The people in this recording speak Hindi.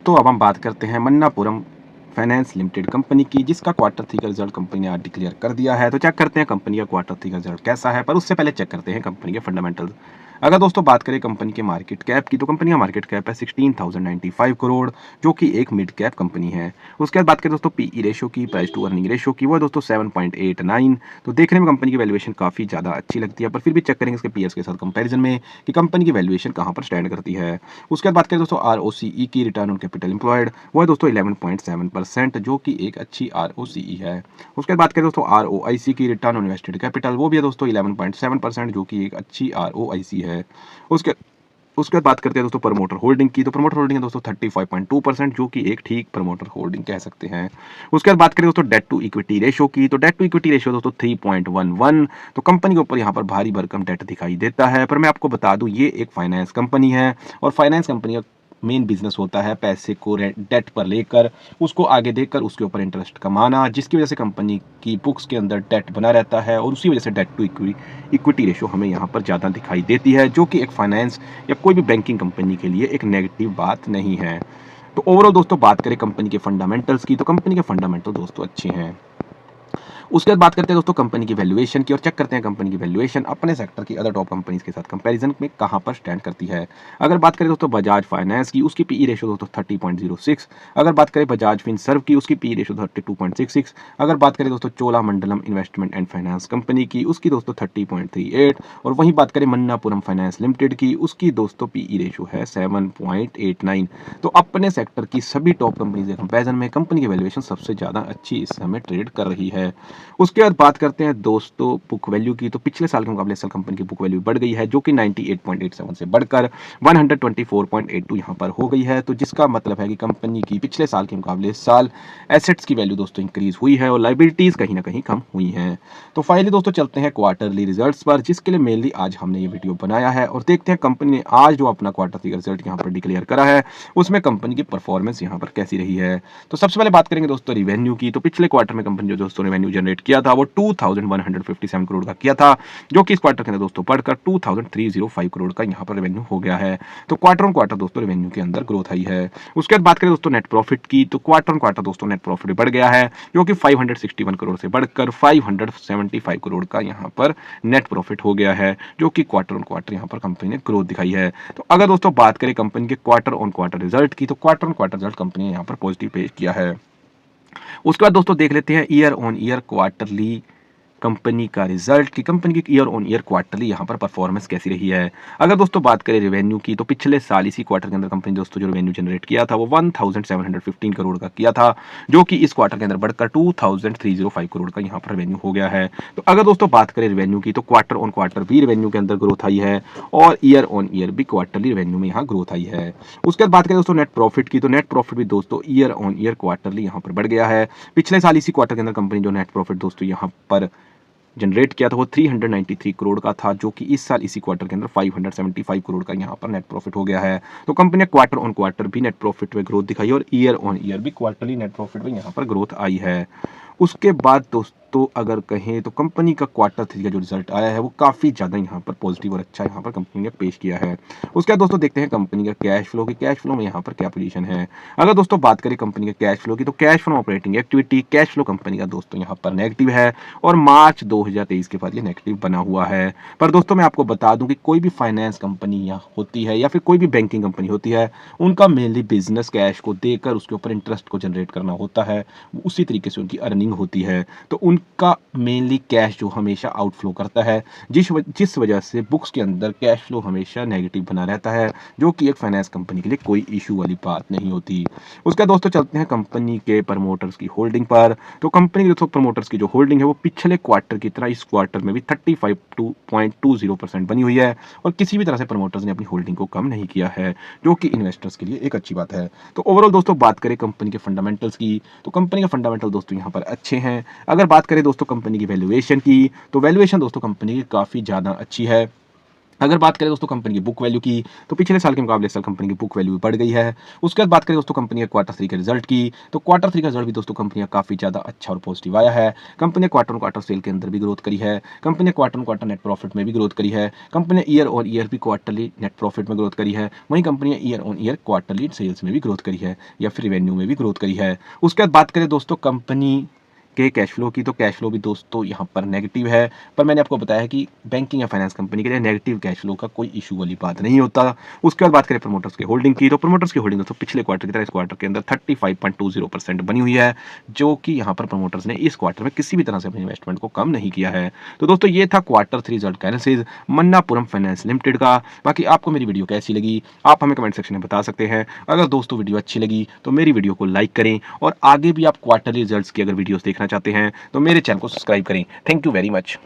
दोस्तों अब हम बात करते हैं मन्नापुरम फाइनेंस लिमिटेड कंपनी की, जिसका क्वार्टर थ्री का रिजल्ट कंपनी ने आज डिक्लेयर कर दिया है। तो चेक करते हैं कंपनी का क्वार्टर थ्री का रिजल्ट कैसा है, पर उससे पहले चेक करते हैं कंपनी के फंडामेंटल्स। अगर दोस्तों बात करें कंपनी के मार्केट कैप की, तो कंपनी का मार्केट कैप है 16,095 करोड़, जो कि एक मिड कैप कंपनी है। उसके बाद बात करें दोस्तों पीई रेशो की, प्राइस टू अर्निंग रेशो की, वो है दोस्तों 7.89। तो देखने में कंपनी की वैल्यूएशन काफ़ी ज़्यादा अच्छी लगती है, पर फिर भी चेक करेंगे इसके पीएस के साथ कंपैरिजन में कि कंपनी की वैल्यूएशन कहाँ पर स्टैंड करती है। उसके बाद बात करें दोस्तों आरओसीई की, रिटर्न ऑन कैपिटल एम्प्लॉयड, वो है दोस्तों 11.7%, जो कि एक अच्छी आरओसीई है। उसके बाद बात करें दोस्तों आरओआईसी की, रिटर्न ऑन इन्वेस्टेड कैपिटल, वो भी है दोस्तों 11.7%, जो कि एक अच्छी आरओआईसी है। उसके उसके बाद बात करते हैं दोस्तों प्रमोटर होल्डिंग की, तो प्रमोटर होल्डिंग है दोस्तों 35.2%, जो कि एक ठीक प्रमोटर होल्डिंग कह सकते हैं। उसके बाद बात करें दोस्तों डेट टू इक्विटी रेशो की, तो डेट टू इक्विटी रेशो दोस्तों 3.11। तो कंपनी के ऊपर यहाँ पर भारी भरकम डेट दिखाई देता है, पर मैं आपको बता दूं ये एक फाइनेंस कंपनी है, और फाइनेंस कंपनी का मेन बिजनेस होता है पैसे को डेट पर लेकर उसको आगे देकर उसके ऊपर इंटरेस्ट कमाना, जिसकी वजह से कंपनी की बुक्स के अंदर डेट बना रहता है, और उसी वजह से डेट टू इक्विटी रेशो हमें यहाँ पर ज़्यादा दिखाई देती है, जो कि एक फाइनेंस या कोई भी बैंकिंग कंपनी के लिए एक नेगेटिव बात नहीं है। तो ओवरऑल दोस्तों बात करें कंपनी के फंडामेंटल्स की, तो कंपनी के फंडामेंटल दोस्तों अच्छे हैं। उसके बाद बात करते हैं दोस्तों कंपनी की वैल्यूएशन की, और चेक करते हैं कंपनी की वैल्यूएशन अपने सेक्टर की अदर टॉप कंपनीज के साथ कंपैरिजन में कहां पर स्टैंड करती है। अगर बात करें दोस्तों बजाज फाइनेंस की, उसकी पीई रेशो दोस्तों 30.06। अगर बात करें बजाज फिनसर्व की, उसकी पीई रेशो 32.66। अगर बात करें दोस्तों Cholamandalam investment and finance company की, उसकी दोस्तों 30.38। और वहीं बात करें मन्नापुरम फाइनेंस लिमिटेड की, उसकी दोस्तों पीई रेशो है 7.89। तो अपने सेक्टर की सभी टॉप कंपनीज के कंपैरिजन में कंपनी की वैल्यूएशन सबसे ज्यादा अच्छी इस समय ट्रेड कर रही है। उसके बाद बात करते हैं दोस्तों बुक वैल्यू की, तो पिछले साल के मुकाबले इस साल कंपनी की बुक वैल्यू बढ़ गई है, जो कि 98.87 से बढ़कर 124.82 यहाँ पर हो गई है। तो जिसका मतलब है कि कंपनी की पिछले साल के मुकाबले इस साल एसेट्स की वैल्यू दोस्तों इंक्रीज हुई है और लाइबिलिटीज कहीं ना कहीं कम हुई हैं। तो फाइनली दोस्तों चलते हैं क्वार्टरली रिजल्ट्स पर, जिसके लिए मेनली आज हमने ये वीडियो बनाया है, और देखते हैं कंपनी ने आज जो अपना क्वार्टर का रिजल्ट यहाँ पर डिक्लेयर करा है उसमें कंपनी की परफॉर्मेंस यहाँ पर कैसी रही है। तो सबसे पहले बात करेंगे दोस्तों रिवेन्यू की, तो पिछले क्वार्टर में कंपनी जो दोस्तों रेवेन्यू जनरेट किया था वो 2157 करोड़ का किया था, जो कि इस क्वार्टर के अंदर दोस्तों बढ़कर 2305 करोड़ का यहाँ पर रेवेन्यू हो गया है। तो क्वार्टर ऑन क्वार्टर दोस्तों रेवेन्यू के अंदर ग्रोथ आई है। उसके बाद बात करें दोस्तों नेट प्रॉफिट की, तो क्वार्टर ऑन क्वार्टर दोस्तों नेट प्रॉफिट बढ़ गया है, जो कि 561 करोड़ से बढ़कर 575 करोड़ का यहाँ पर नेट प्रॉफिट हो गया है, जो कि क्वार्टर ऑन क्वार्टर यहाँ पर कंपनी ने ग्रोथ दिखाई है। तो अगर दोस्तों बात करें कंपनी के क्वार्टर ऑन क्वार्टर रिजल्ट की, तो quarter on quarter result company ने यहाँ पर पॉजिटिव पेश किया है। उसके बाद दोस्तों देख लेते हैं year on year quarterly company का रिजल्ट की, कंपनी की ईयर ऑन ईयर क्वार्टरली यहाँ पर परफॉर्मेंस कैसी रही है। अगर दोस्तों बात करें रेवेन्यू की, तो पिछले साल इसी क्वार्टर के अंदर कंपनी दोस्तों जो रेवेन्यू जनरेट किया था वो 1715 करोड़ का किया था, जो कि इस क्वार्टर के अंदर बढ़कर 2305 करोड़ का यहाँ पर रेवेन्यू हो गया है। तो अगर दोस्तों बात करें रेवेन्यू की, तो क्वार्टर ऑन क्वार्टर भी रेवेन्यू के अंदर ग्रोथ आई है, और ईयर ऑन ईयर भी क्वार्टरली रेवेन्यू में यहाँ ग्रोथ आई है। उसके बाद बात करें दोस्तों नेट प्रॉफिट की, तो नेट प्रॉफिट भी दोस्तों ईयर ऑन ईयर क्वार्टरली यहाँ पर बढ़ गया है। पिछले साल इसी क्वार्टर के अंदर कंपनी जो नेट प्रॉफिट दोस्तों यहाँ पर जनरेट किया था वो 393 करोड़ का था, जो कि इस साल इसी क्वार्टर के अंदर 575 करोड़ का यहाँ पर नेट प्रॉफिट हो गया है। तो कंपनी ने क्वार्टर ऑन क्वार्टर भी नेट प्रॉफिट में ग्रोथ दिखाई और ईयर ऑन ईयर भी क्वार्टरली नेट प्रॉफिट में यहाँ पर ग्रोथ आई है। उसके बाद दोस्तों अगर कहें तो कंपनी का क्वार्टर थ्री का जो रिजल्ट आया है वो काफ़ी ज़्यादा यहाँ पर पॉजिटिव और अच्छा यहाँ पर कंपनी ने पेश किया है। उसके बाद दोस्तों देखते हैं कंपनी का कैश फ्लो की, कैश फ्लो में यहाँ पर क्या पोजीशन है। अगर दोस्तों बात करें कंपनी के कैश फ्लो की, तो cash flow operating activity cash flow company का दोस्तों यहाँ पर नेगेटिव है, और मार्च 2023 के बाद ये नेगेटिव बना हुआ है। पर दोस्तों मैं आपको बता दूं कि कोई भी फाइनेंस कंपनी या होती है या फिर कोई भी बैंकिंग कंपनी होती है, उनका मेनली बिजनेस कैश को देकर उसके ऊपर इंटरेस्ट को जनरेट करना होता है, उसी तरीके से उनकी अर्निंग होती है। तो उनका मेनली कैश जो हमेशा आउटफ्लो करता है, जिस वजह से बुक्स के अंदर कैश फ्लो हमेशा नेगेटिव बना रहता है, जो कि एक फाइनेंस कंपनी के लिए कोई इशू वाली बात नहीं होती। उसके दोस्तों चलते हैं कंपनी के प्रमोटर्स की होल्डिंग पर। तो कंपनी के दोस्तों प्रमोटर्स की जो होल्डिंग है वो पिछले क्वार्टर की तरह इस क्वार्टर में भी 35.20% बनी हुई है, और किसी भी तरह से प्रमोटर्स ने अपनी होल्डिंग को कम नहीं किया है, जो कि इन्वेस्टर्स के लिए एक अच्छी बात है। तो ओवरऑल दोस्तों बात करें कंपनी के फंडामेंटल्स की, तो कंपनी के फंडामेंटल दोस्तों यहाँ पर अच्छे हैं। अगर बात करें दोस्तों कंपनी की वैल्यूएशन की, तो वैल्यूएशन दोस्तों कंपनी की काफ़ी ज़्यादा अच्छी है। अगर बात करें दोस्तों कंपनी की बुक वैल्यू की, तो पिछले साल के मुकाबले इस साल कंपनी की बुक वैल्यू भी बढ़ गई है। उसके बाद बात करें दोस्तों कंपनी के क्वार्टर 3 के रिजल्ट की, तो क्वार्टर 3 का रिजल्ट भी दोस्तों कंपनी का काफ़ी ज़्यादा अच्छा और पॉजिटिव आया है। कंपनी ने क्वार्टर ऑन क्वार्टर सेल के अंदर भी ग्रोथ करी है। कंपनी ने quarter on quarter net profit में भी ग्रोथ करी है। कंपनी ने ईयर ऑन ईयर भी क्वार्टरली नेट प्रॉफिट में ग्रोथ करी है। वहीं कंपनी ने year on year quarterly sales में भी ग्रोथ करी है या फिर रेवेन्यू में भी ग्रोथ करी है। उसके बाद बात करें दोस्तों कंपनी के कैश फ्लो की, तो कैश फ्लो भी दोस्तों यहाँ पर नेगेटिव है। पर मैंने आपको बताया है कि बैंकिंग या फाइनेंस कंपनी के लिए नेगेटिव कैश फ्लो का कोई इशू वाली बात नहीं होता। उसके बाद बात करें प्रमोटर्स की होल्डिंग की, तो प्रमोटर्स की होल्डिंग दोस्तों पिछले क्वार्टर की तरह इस क्वार्टर के अंदर 35.20% बनी हुई है, जो कि यहाँ पर प्रमोटर्स ने इस क्वार्टर में किसी भी तरह से अपने इन्वेस्टमेंट को कम नहीं किया है। तो दोस्तों ये था क्वार्टर 3 रिजल्ट का एनालिसिस मन्नापुरम फाइनेंस लिमिटेड का। बाकी आपको मेरी वीडियो कैसी लगी आप हमें कमेंट सेक्शन में बता सकते हैं। अगर दोस्तों वीडियो अच्छी लगी तो मेरी वीडियो को लाइक करें और आगे भी आप क्वार्टरली रिजल्ट्स की अगर वीडियोस देखना चाहते हैं तो मेरे चैनल को सब्सक्राइब करें। Thank you very much.